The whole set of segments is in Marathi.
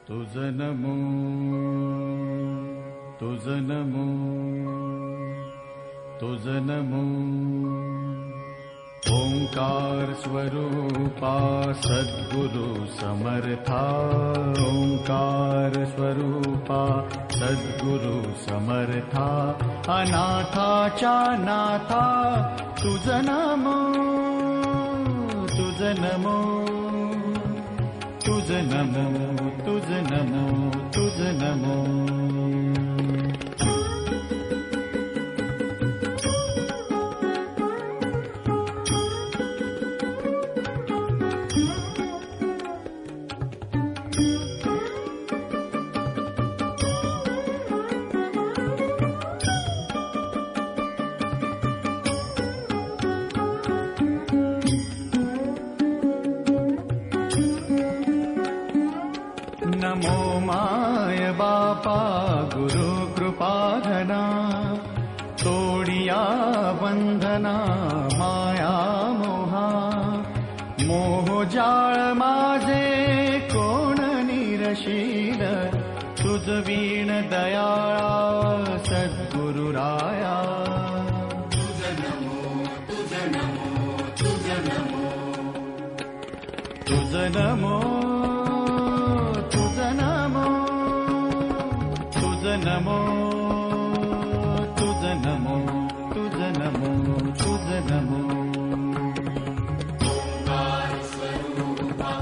तुझ नमो तुझ नमो तुझ नमो ओंकार स्वरूपा सद्गुरु समर्था ओंकार स्वरूपा सद्गुरु समर्था अनाथाच्या नाथा तुझ नमो तुझ नमो तुझ नमो तुझ नमो तुझ नमो नमो माय बापा गुरु कृपाधना तोडिया बंधना माया मोहा मोह जाळ माझे कोण निरशील तुझ वीण दयाळा सद्गुरु राया तुझ नमो तुझ नमो तुझ नमो तुझ नमो तुझ नमो तुझ नमो तुझ नमो तुझ नमो तुझ नमो ओंकार स्वरूपा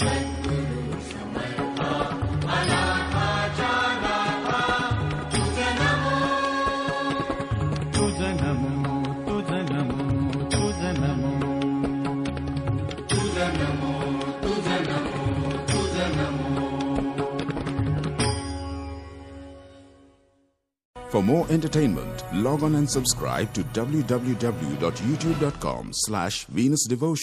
सद्गुरु समर्था अनाथाच्या नाथा तुझ नमो तुझ नमो तुझ नमो तुझ नमो तुझ नमो तुझ नमो तुझ नमो. For more entertainment, log on and subscribe to www.youtube.com/VenusDevotion.